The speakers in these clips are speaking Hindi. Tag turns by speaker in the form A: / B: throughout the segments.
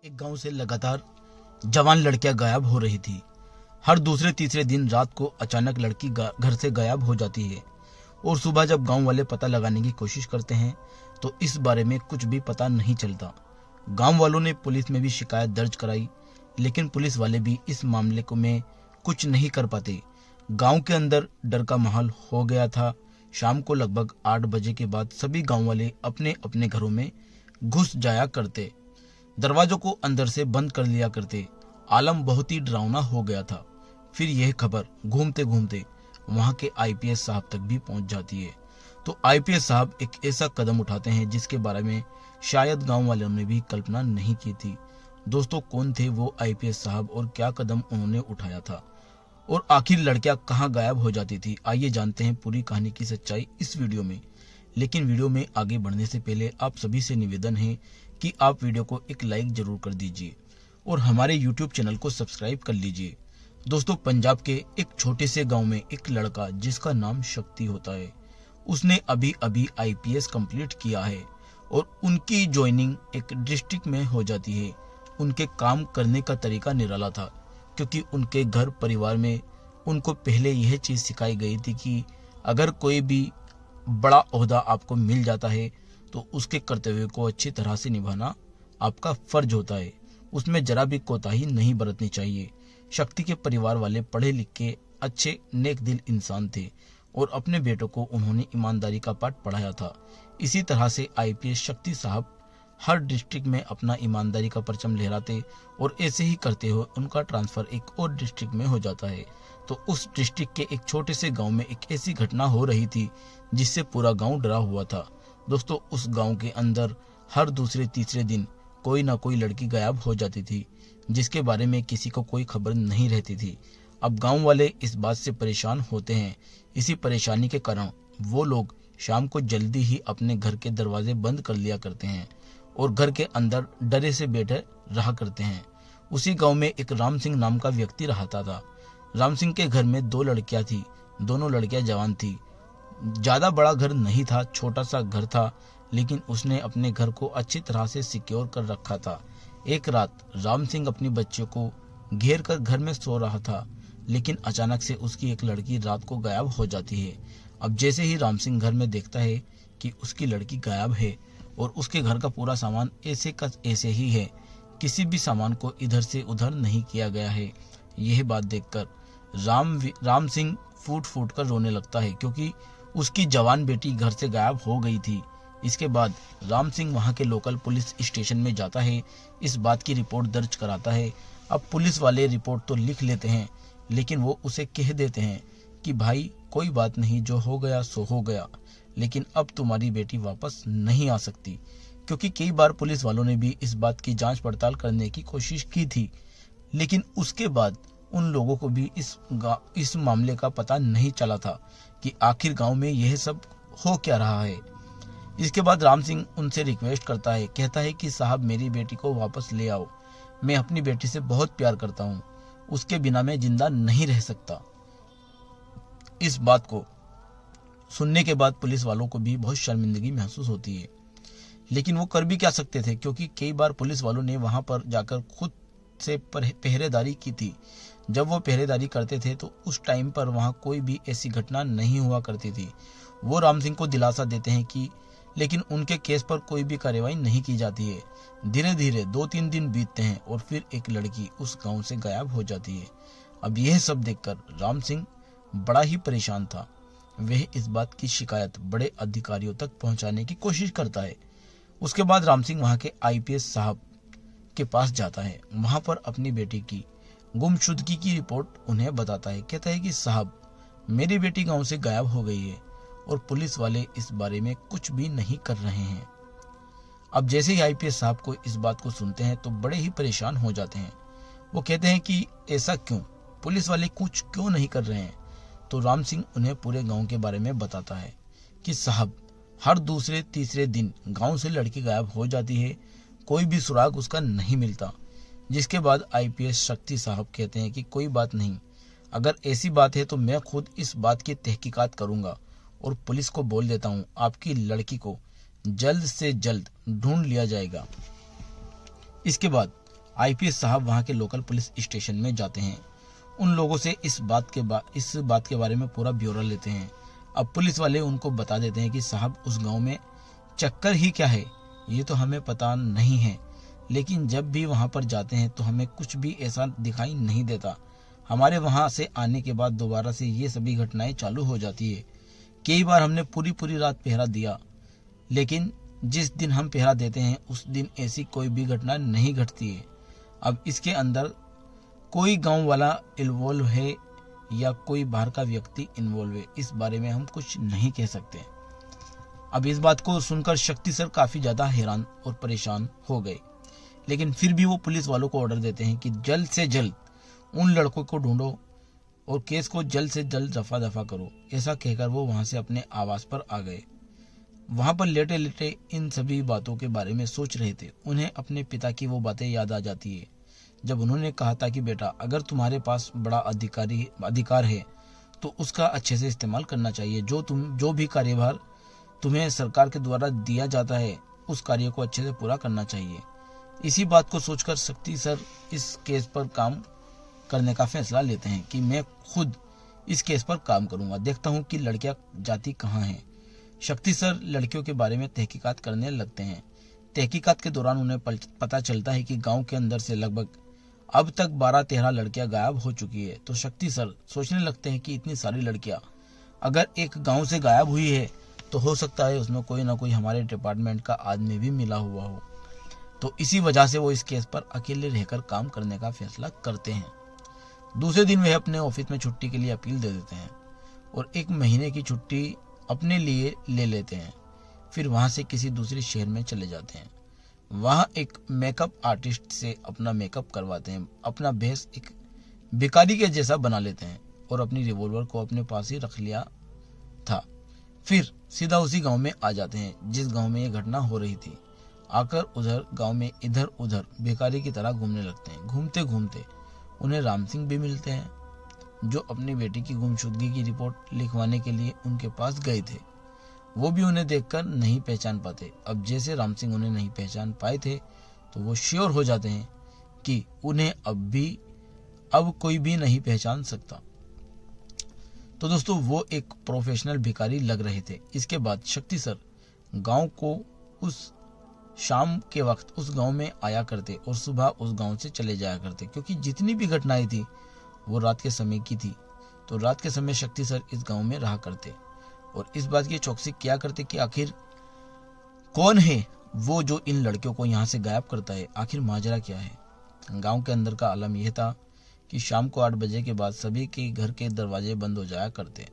A: एक गांव से लगातार जवान लड़कियां गायब हो रही थी। हर दूसरे तीसरे दिन रात को अचानक लड़की घर से गायब हो जाती है और सुबह जब गांव वाले पता लगाने की कोशिश करते हैं तो इस बारे में कुछ भी पता नहीं चलता। गांव वालों ने पुलिस में भी शिकायत दर्ज कराई, लेकिन पुलिस वाले भी इस मामले को में कुछ नहीं कर पाते। गांव के अंदर डर का माहौल हो गया था। शाम को लगभग 8 बजे के बाद सभी गांव वाले अपने अपने घरों में घुस जाया करते, दरवाजों को अंदर से बंद कर लिया करते। आलम बहुत ही डरावना हो गया था। फिर यह खबर घूमते घूमते वहां के आईपीएस साहब तक भी पहुंच जाती है। तो आईपीएस साहब एक ऐसा कदम उठाते हैं जिसके बारे में शायद गांव वालों ने भी कल्पना नहीं की थी। दोस्तों, कौन थे वो आईपीएस साहब और क्या कदम उन्होंने उठाया था और आखिर लड़कियां कहां गायब हो जाती थी? आइए जानते हैं पूरी कहानी की सच्चाई इस वीडियो में। लेकिन वीडियो में आगे बढ़ने से पहले आप सभी से निवेदन है कि आप वीडियो को एक लाइक जरूर कर दीजिए और हमारे यूट्यूब चैनल को सब्सक्राइब कर लीजिए। दोस्तों, पंजाब के एक छोटे से गांव में एक लड़का जिसका नाम शक्ति होता है, उसने अभी अभी आईपीएस कंप्लीट किया है और उनकी ज्वाइनिंग एक डिस्ट्रिक्ट में हो जाती है। उनके काम करने का तरीका निराला था, क्योंकि उनके घर परिवार में उनको पहले यह चीज सिखाई गई थी कि अगर कोई भी बड़ा ओहदा आपको मिल जाता है तो उसके कर्तव्य को अच्छी तरह से निभाना आपका फर्ज होता है। उसमें जरा भी कोताही नहीं बरतनी चाहिए। शक्ति के परिवार वाले पढ़े लिखे अच्छे नेक दिल इंसान थे और अपने बेटों को उन्होंने ईमानदारी का पाठ पढ़ाया था। इसी तरह से आईपीएस शक्ति साहब हर डिस्ट्रिक्ट में अपना ईमानदारी का परचम लहराते और ऐसे ही करते हुए उनका ट्रांसफर एक और डिस्ट्रिक्ट में हो जाता है। तो उस डिस्ट्रिक्ट के एक छोटे से गांव में एक ऐसी घटना हो रही थी जिससे पूरा गांव डरा हुआ था। दोस्तों, उस गांव के अंदर हर दूसरे तीसरे दिन कोई ना कोई लड़की गायब हो जाती थी, जिसके बारे में किसी को कोई खबर नहीं रहती थी। अब गांव वाले इस बात से परेशान होते हैं। इसी परेशानी के कारण वो लोग शाम को जल्दी ही अपने घर के दरवाजे बंद कर लिया करते हैं और घर के अंदर डरे से बैठे रहा करते हैं। उसी गांव में एक राम सिंह नाम का व्यक्ति रहता था। राम सिंह के घर में 2 लड़कियां थी। दोनों लड़कियां जवान थी। ज्यादा बड़ा घर नहीं था, छोटा सा घर था, लेकिन उसने अपने घर को अच्छी तरह से सिक्योर कर रखा था। एक रात राम सिंह अपनी बच्चियों को घेर कर घर में सो रहा था, लेकिन अचानक से उसकी एक लड़की रात को गायब हो जाती है। अब जैसे ही राम सिंह घर में देखता है कि उसकी लड़की गायब है और उसके घर का पूरा सामान ऐसे का ऐसे ही है, किसी भी सामान को इधर से उधर नहीं किया गया है, यह बात देखकर राम सिंह फूट फूट कर रोने लगता है, क्योंकि उसकी जवान बेटी घर से गायब हो गई थी। इसके बाद राम सिंह वहां के लोकल पुलिस स्टेशन में जाता है, इस बात की रिपोर्ट दर्ज कराता है। अब पुलिस वाले रिपोर्ट तो लिख लेते हैं, लेकिन वो उसे कह देते हैं कि भाई कोई बात नहीं, जो हो गया सो हो गया, लेकिन अब तुम्हारी बेटी वापस नहीं आ सकती। क्योंकि कई बार पुलिस वालों ने भी इस बात की जांच पड़ताल करने की कोशिश की थी, लेकिन उसके बाद उन लोगों को भी इस मामले का पता नहीं चला था कि आखिर गांव में यह सब हो क्या रहा है। इसके बाद राम सिंह उनसे रिक्वेस्ट करता है, कहता है कि साहब मेरी बेटी को वापस ले आओ, मैं अपनी बेटी से बहुत प्यार करता हूँ, उसके बिना मैं जिंदा नहीं रह सकता। इस बात को सुनने के बाद पुलिस वालों को भी बहुत शर्मिंदगी महसूस होती है, लेकिन वो कर भी क्या सकते थे, क्योंकि कई बार पुलिस वालों ने वहां पर जाकर खुद से पहरेदारी की थी। जब वो पहरेदारी करते थे तो उस टाइम पर वहां कोई भी ऐसी घटना नहीं हुआ करती थी। वो राम सिंह को दिलासा देते हैं कि लेकिन उनके केस पर कोई भी कार्रवाई नहीं की जाती है। धीरे धीरे 2-3 दिन बीतते हैं और फिर एक लड़की उस गांव से गायब हो जाती है। अब यह सब देखकर राम सिंह बड़ा ही परेशान था। वह इस बात की शिकायत बड़े अधिकारियों तक पहुंचाने की कोशिश करता है। उसके बाद राम सिंह वहां के आईपीएस साहब के पास जाता है। वहां पर अपनी बेटी की गुमशुदगी की रिपोर्ट उन्हें बताता है। कहता है कि साहब मेरी बेटी गांव से गायब हो गई है और पुलिस वाले इस बारे में कुछ भी नहीं कर रहे हैं। अब जैसे ही आईपीएस साहब को इस बात को सुनते हैं तो बड़े ही परेशान हो जाते हैं। वो कहते हैं कि ऐसा क्यों, पुलिस वाले कुछ क्यों नहीं कर रहे हैं? तो राम सिंह उन्हें पूरे गांव के बारे में बताता है कि साहब हर दूसरे तीसरे दिन गांव से लड़की गायब हो जाती है, कोई भी सुराग उसका नहीं मिलता। जिसके बाद आईपीएस शक्ति साहब कहते हैं कि कोई बात नहीं, अगर ऐसी बात है तो मैं खुद इस बात की तहकीकात करूंगा और पुलिस को बोल देता हूं, आपकी लड़की को जल्द से जल्द ढूंढ लिया जाएगा। इसके बाद आईपीएस साहब वहां के लोकल पुलिस स्टेशन में जाते हैं। उन लोगों से इस बात के बारे में पूरा ब्यौरा लेते हैं। अब पुलिस वाले उनको बता देते हैं कि साहब उस गांव में चक्कर ही क्या है ये तो हमें पता नहीं है, लेकिन जब भी वहां पर जाते हैं तो हमें कुछ भी ऐसा दिखाई नहीं देता। हमारे वहां से आने के बाद दोबारा से ये सभी घटनाएं चालू हो जाती है। कई बार हमने पूरी पूरी रात पहरा दिया, लेकिन जिस दिन हम पहरा देते हैं उस दिन ऐसी कोई भी घटना नहीं घटती है। अब इसके अंदर कोई गांव वाला इन्वॉल्व है या कोई बाहर का व्यक्ति इन्वॉल्व है, इस बारे में हम कुछ नहीं कह सकते। अब इस बात को सुनकर शक्ति सर काफी ज्यादा हैरान और परेशान हो गए, लेकिन फिर भी वो पुलिस वालों को ऑर्डर देते हैं कि जल्द से जल्द उन लड़कों को ढूंढो और केस को जल्द से जल्द रफा दफा करो। ऐसा कहकर वो वहां से अपने आवास पर आ गए। वहां पर लेटे लेटे इन सभी बातों के बारे में सोच रहे थे। उन्हें अपने पिता की वो बातें याद आ जाती है जब उन्होंने कहा था कि बेटा अगर तुम्हारे पास बड़ा अधिकार है तो उसका अच्छे से इस्तेमाल करना चाहिए। जो भी कार्यभार तुम्हें सरकार के द्वारा दिया जाता है उस कार्य को अच्छे से पूरा करना चाहिए। इसी बात को सोचकर शक्ति सर इस केस पर काम करने का फैसला लेते हैं कि मैं खुद इस केस पर काम करूंगा, देखता हूं कि लड़कियां जाती कहां हैं। शक्ति सर लड़कियों के बारे में तहकीकात करने लगते हैं। तहकीकात के दौरान उन्हें पता चलता है कि गांव के अंदर से लगभग अब तक 12-13 लड़कियां गायब हो चुकी है। तो शक्ति सर सोचने लगते हैं कि इतनी सारी लड़कियां अगर एक गांव से गायब हुई है तो हो सकता है उसमें कोई ना कोई हमारे डिपार्टमेंट का आदमी भी मिला हुआ हो। तो इसी वजह से वो इस केस पर अकेले रहकर काम करने का फैसला करते हैं। दूसरे दिन वे अपने ऑफिस में छुट्टी के लिए अपील दे देते हैं और 1 महीने की छुट्टी अपने लिए ले लेते हैं। फिर वहां से किसी दूसरे शहर में चले जाते हैं। वहां एक मेकअप आर्टिस्ट से अपना मेकअप करवाते हैं, अपना भेष एक भिखारी के जैसा बना लेते हैं और अपनी रिवॉल्वर को अपने पास ही रख लिया था। फिर सीधा उसी गांव में आ जाते हैं जिस गांव में ये घटना हो रही थी। आकर उधर गांव में इधर उधर भिखारी की तरह घूमने लगते हैं। घूमते घूमते उन्हें राम सिंह भी मिलते हैं, जो अपनी बेटी की गुमशुदगी की रिपोर्ट लिखवाने के लिए उनके पास गए थे। वो भी उन्हें देखकर नहीं पहचान पाते। अब जैसे राम सिंह उन्हें नहीं पहचान पाए थे तो वो श्योर हो जाते हैं कि उन्हें अब कोई भी नहीं पहचान सकता। तो दोस्तों वो एक प्रोफेशनल भिखारी लग रहे थे। इसके बाद शक्ति सर गांव को उस शाम के वक्त उस गांव में आया करते और सुबह उस गांव से चले जाया करते, क्योंकि जितनी भी घटनाएं थी वो रात के समय की थी। तो रात के समय शक्ति सर इस गांव में रहा करते और इस बात की चौकसी किया करते कि आखिर कौन है वो जो इन लड़कियों को यहाँ से गायब करता है, आखिर माजरा क्या है। गांव के अंदर का आलम यह था कि शाम को 8 बजे के बाद सभी के घर के दरवाजे बंद हो जाया करते।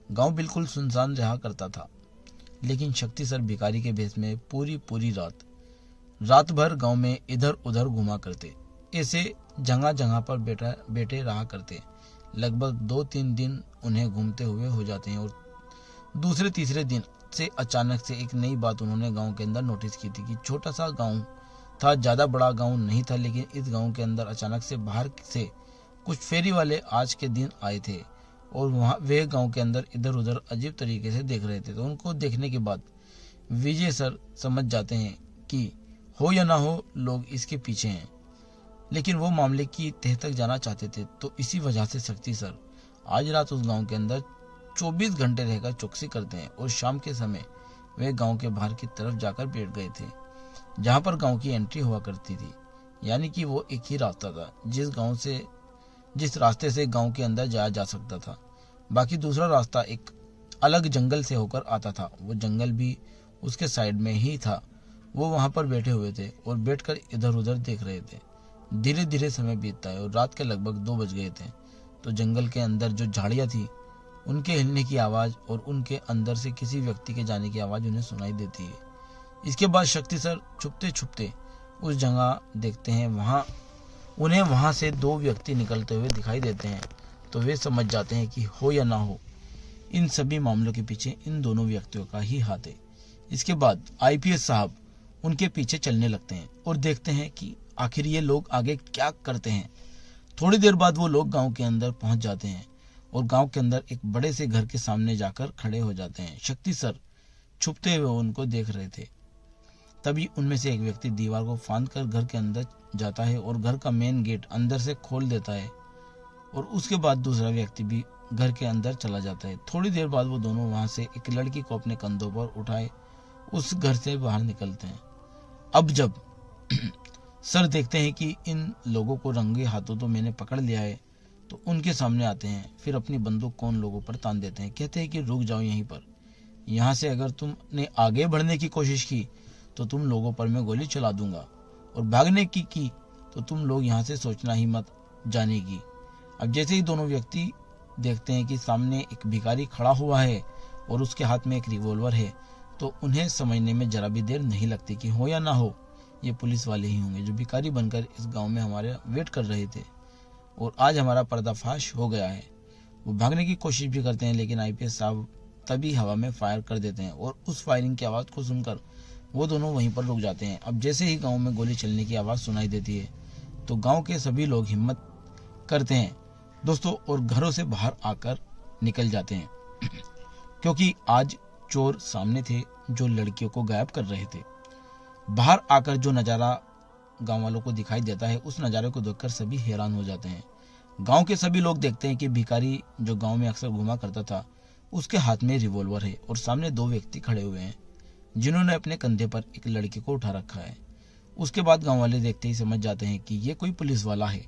A: गांव बिल्कुल सुनसान रहा करता था, लेकिन शक्ति सर भिखारी के भेष में पूरी रात भर गांव में इधर उधर घुमा करते। ऐसे जगह जगह पर बैठे रहा करते। लगभग 2-3 दिन उन्हें घूमते हुए हो जाते हैं और दूसरे तीसरे दिन से अचानक से एक नई बात उन्होंने गांव के अंदर नोटिस की थी कि छोटा सा गांव था, ज्यादा बड़ा गांव नहीं था, लेकिन इस गांव के अंदर अचानक से बाहर से कुछ फेरी वाले आज के दिन आए थे और वहां वे गांव के अंदर इधर उधर अजीब तरीके से देख रहे थे। तो उनको देखने के बाद विजय सर समझ जाते हैं कि हो या ना हो लोग इसके पीछे हैं, लेकिन वो मामले की तह तक जाना चाहते थे। तो इसी वजह से शक्ति सर आज रात उस गांव के अंदर 24 घंटे रहकर चौकसी करते हैं और शाम के समय वे गांव के बाहर की तरफ जाकर बैठ गए थे, जहां पर गांव की एंट्री हुआ करती थी। यानी कि वो एक ही रास्ता था जिस रास्ते से गांव के अंदर जाया जा सकता था। बाकी दूसरा रास्ता एक अलग जंगल से होकर आता था। वो जंगल भी उसके साइड में ही था। वो वहां पर बैठे हुए थे और बैठकर इधर उधर देख रहे थे। धीरे धीरे समय बीतता है और रात के लगभग 2 बज गए थे। तो जंगल के अंदर जो झाड़ियां थी उनके हिलने की आवाज और उनके अंदर से किसी व्यक्ति के जाने की आवाज उन्हें सुनाई देती है। इसके बाद शक्ति सर छुपते छुपते उस जगह देखते हैं। उन्हें वहां से 2 व्यक्ति निकलते हुए दिखाई देते हैं। तो वे समझ जाते हैं कि हो या ना हो इन सभी मामलों के पीछे इन दोनों व्यक्तियों का ही हाथ है। इसके बाद आईपीएस साहब उनके पीछे चलने लगते हैं और देखते हैं कि आखिर ये लोग आगे क्या करते हैं। थोड़ी देर बाद वो लोग गांव के अंदर पहुंच जाते हैं और गांव के अंदर एक बड़े से घर के सामने जाकर खड़े हो जाते हैं। शक्ति सर छुपते हुए उनको देख रहे थे। तभी उनमें से एक व्यक्ति दीवार को फांद कर घर के अंदर जाता है और घर का मेन गेट अंदर से खोल देता है, और उसके बाद दूसरा व्यक्ति भी घर के अंदर चला जाता है। थोड़ी देर बाद वो दोनों वहां से एक लड़की को अपने कंधों पर उठाए उस घर से बाहर निकलते हैं। अब जब सर देखते हैं कि इन लोगों को रंगे हाथों तो मैंने पकड़ लिया है, तो उनके सामने आते हैं, फिर अपनी बंदूक को उन लोगों पर तान देते हैं। कहते हैं कि रुक जाओ यहीं पर, यहाँ से अगर तुमने आगे बढ़ने की कोशिश की तो तुम लोगों पर मैं गोली चला दूंगा, और भागने की तो तुम लोग यहाँ से सोचना ही मत जाने की। अब जैसे ही दोनों व्यक्ति देखते हैं कि सामने एक भिखारी खड़ा हुआ है और उसके हाथ में एक रिवॉल्वर है, तो उन्हें समझने में जरा भी देर नहीं लगती कि हो या ना हो ये पुलिस वाले ही होंगे जो भिखारी बनकर इस गांव में हमारे वेट कर रहे थे, और आज हमारा पर्दाफाश हो गया है। वो भागने की कोशिश भी करते हैं, लेकिन आईपीएस साहब तभी हवा में फायर कर देते हैं, और उस फायरिंग की आवाज़ को सुनकर वो दोनों वहीं पर रुक जाते हैं। अब जैसे ही गांव में गोली चलने की आवाज़ सुनाई देती है तो गांव के सभी लोग हिम्मत करते हैं दोस्तों, और घरों से बाहर आकर निकल जाते हैं, क्योंकि आज चोर सामने थे जो लड़कियों को गायब कर रहे थे। बाहर आकर जो नज़ारा गांव वालों को दिखाई देता है, उस नज़ारे को देखकर सभी हैरान हो जाते हैं। गांव के सभी लोग देखते हैं कि भिखारी जो गांव में अक्सर घुमा करता था, उसके हाथ में रिवॉल्वर है, और सामने दो व्यक्ति खड़े हुए हैं जिन्होंने अपने कंधे पर एक लड़की को उठा रखा है। उसके बाद गांव वाले देखते ही समझ जाते हैं कि ये कोई पुलिस वाला है,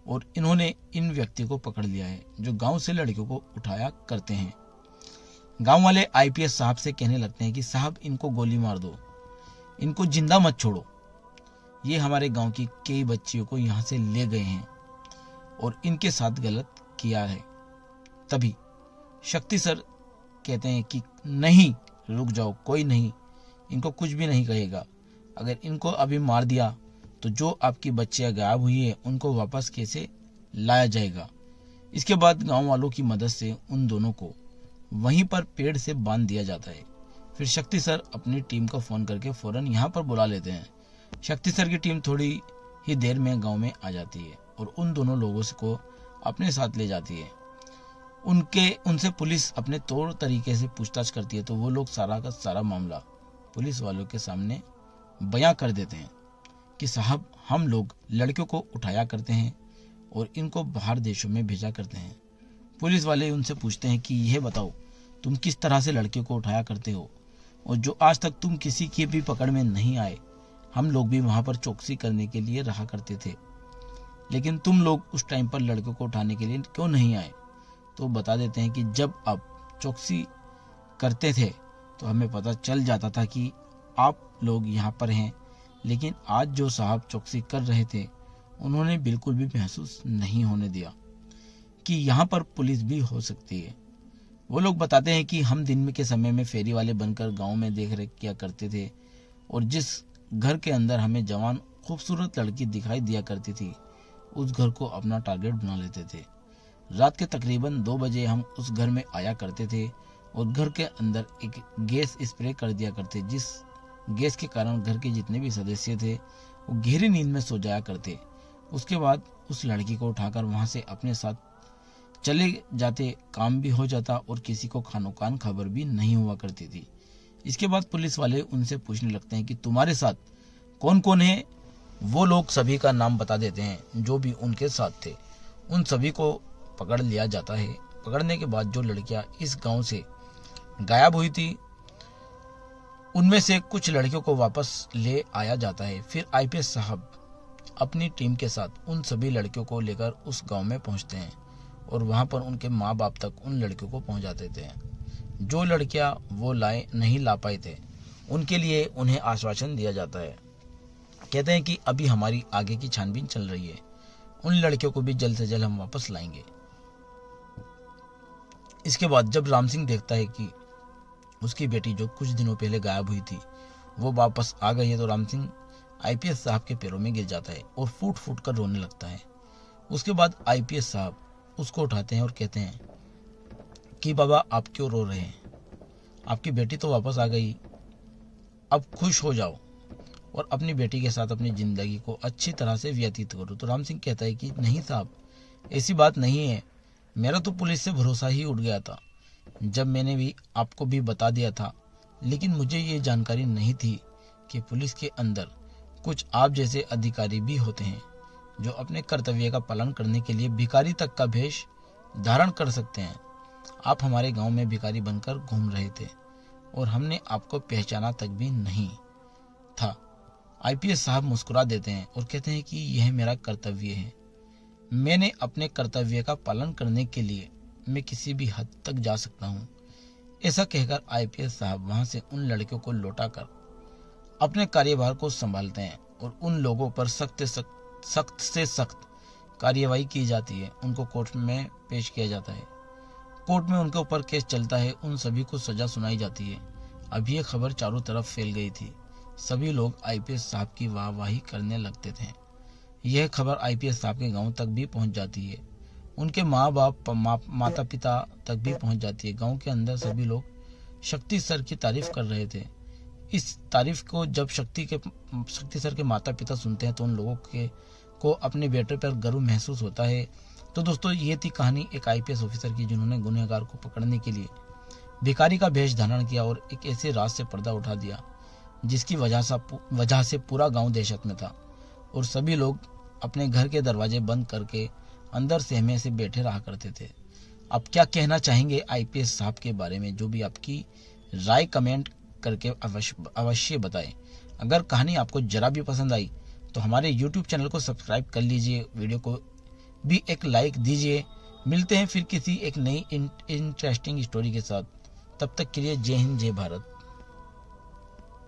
A: और इन्होंने इन व्यक्ति को पकड़ लिया है जो गांव से लड़कियों को उठाया करते हैं। गांव वाले आईपीएस साहब से कहने लगते हैं कि साहब इनको गोली मार दो, इनको जिंदा मत छोड़ो, ये हमारे गांव की कई बच्चियों को यहाँ से ले गए हैं और इनके साथ गलत किया है। तभी शक्ति सर कहते हैं कि नहीं, रुक जाओ, कोई नहीं, इनको कुछ भी नहीं कहेगा। अगर इनको अभी मार दिया तो जो आपकी बच्चियां गायब हुई है उनको वापस कैसे लाया जाएगा। इसके बाद गांव वालों की मदद से उन दोनों को वहीं पर पेड़ से बांध दिया जाता है। फिर शक्ति सर अपनी टीम को फोन करके फौरन यहाँ पर बुला लेते हैं। शक्ति सर की टीम थोड़ी ही देर में गांव में आ जाती है और उन दोनों लोगों को अपने साथ ले जाती है। उनसे पुलिस अपने तौर तरीके से पूछताछ करती है, तो वो लोग सारा का सारा मामला पुलिस वालों के सामने बयां कर देते हैं कि साहब हम लोग लड़कियों को उठाया करते हैं और इनको बाहर देशों में भेजा करते हैं। पुलिस वाले उनसे पूछते हैं कि यह बताओ तुम किस तरह से लड़कियों को उठाया करते हो, और जो आज तक तुम किसी की भी पकड़ में नहीं आए। हम लोग भी वहां पर चौकसी करने के लिए रहा करते थे, लेकिन तुम लोग उस टाइम पर लड़कों को उठाने के लिए क्यों नहीं आए। तो बता देते हैं कि जब आप चौकसी करते थे तो हमें पता चल जाता था कि आप लोग यहाँ पर हैं, लेकिन आज जो साहब चौकसी कर रहे थे उन्होंने बिल्कुल भी महसूस नहीं होने दिया कि यहाँ पर पुलिस भी हो सकती है। वो लोग बताते हैं कि हम दिन में के समय में फेरी वाले बनकर गांव में देख रेख किया करते थे, और जिस घर के अंदर हमें जवान खूबसूरत लड़की दिखाई दिया करती थी उस घर को अपना टारगेट बना लेते थे। रात के तकरीबन 2 बजे हम उस घर में आया करते थे और घर के अंदर एक गैस स्प्रे कर दिया करते, जिस गैस के कारण घर के जितने भी सदस्य थे वो गहरी नींद में सो जाया करते। उसके बाद उस लड़की को उठाकर वहां से अपने साथ चले जाते, काम भी हो जाता और किसी को खानोकान खबर भी नहीं हुआ करती थी। इसके बाद पुलिस वाले उनसे पूछने लगते हैं कि तुम्हारे साथ कौन कौन है। वो लोग सभी का नाम बता देते हैं जो भी उनके साथ थे। उन सभी को पकड़ लिया जाता है। पकड़ने के बाद जो लड़कियां इस गांव से गायब हुई थी उनमें से कुछ लड़कियों को वापस ले आया जाता है। फिर आईपीएस साहब अपनी टीम के साथ उन सभी लड़कियों को लेकर उस गांव में पहुंचते हैं और वहां पर उनके माँ बाप तक उन लड़कियों को पहुंचा देते हैं। जो लड़कियां वो नहीं ला पाए थे उनके लिए उन्हें आश्वासन दिया जाता है। कहते हैं कि अभी हमारी आगे की छानबीन चल रही है, उन लड़कियों को भी जल्द से जल्द हम वापस लाएंगे। इसके बाद जब राम सिंह देखता है कि उसकी बेटी जो कुछ दिनों पहले गायब हुई थी वो वापस आ गई है, तो राम सिंह आईपीएस साहब के पैरों में गिर जाता है और फूट फूट कर रोने लगता है। उसके बाद आईपीएस साहब उसको उठाते हैं और कहते हैं कि बाबा आप क्यों रो रहे हैं, आपकी बेटी तो वापस आ गई, अब खुश हो जाओ और अपनी बेटी के साथ अपनी जिंदगी को अच्छी तरह से व्यतीत करो। तो राम सिंह कहता है कि नहीं साहब, ऐसी बात नहीं है, मेरा तो पुलिस से भरोसा ही उठ गया था जब मैंने भी आपको भी बता दिया था, लेकिन मुझे ये जानकारी नहीं थी कि पुलिस के अंदर कुछ आप जैसे अधिकारी भी होते हैं जो अपने कर्तव्य का पालन करने के लिए भिखारी तक का भेष धारण कर सकते हैं। आप हमारे गांव में भिखारी बनकर घूम रहे थे और हमने आपको पहचाना तक भी नहीं था। आईपीएस साहब मुस्कुरा देते हैं और कहते हैं कि यह मेरा कर्तव्य है। मैंने अपने कर्तव्य का पालन करने के लिए मैं किसी भी हद तक जा सकता हूँ। ऐसा कहकर आईपीएस साहब वहां से उन लड़कियों को लौटाकर अपने कार्यभार को संभालते हैं और उन लोगों पर सख्त से सख्त कार्यवाही की जाती है। उनको कोर्ट में पेश किया जाता है। कोर्ट में उनके ऊपर केस चलता है। उन सभी को सजा सुनाई जाती है। अब ये खबर चारों तरफ फैल गई थी। सभी लोग आईपीएस साहब की वाहवाही करने लगते थे। यह खबर आईपीएस साहब के गांव तक भी पहुंच जाती है। उनके माँ बाप माता पिता तक भी पहुंच जाती है। गांव के अंदर सभी लोग शक्ति सर की तारीफ कर रहे थे। इस तारीफ को जब शक्ति सर के माता पिता सुनते हैं तो उन लोगों को अपने बेटे पर गर्व महसूस होता है। तो दोस्तों, ये थी कहानी एक आईपीएस ऑफिसर की जिन्होंने गुनहगार को पकड़ने के लिए भिखारी का भेष धारण किया और एक ऐसे राज से पर्दा उठा दिया जिसकी वजह से पूरा गांव दहशत में था और सभी लोग अपने घर के दरवाजे बंद करके अंदर सहमे से बैठे रहा करते थे। आप क्या कहना चाहेंगे आईपीएस साहब के बारे में? जो भी आपकी राय कमेंट करके अवश्य बताएं। अगर कहानी आपको जरा भी पसंद आई तो हमारे YouTube चैनल को सब्सक्राइब कर लीजिए, वीडियो को भी एक लाइक दीजिए। मिलते हैं फिर किसी एक नई इंटरेस्टिंग स्टोरी के साथ। तब तक के लिए जय हिंद, जय भारत।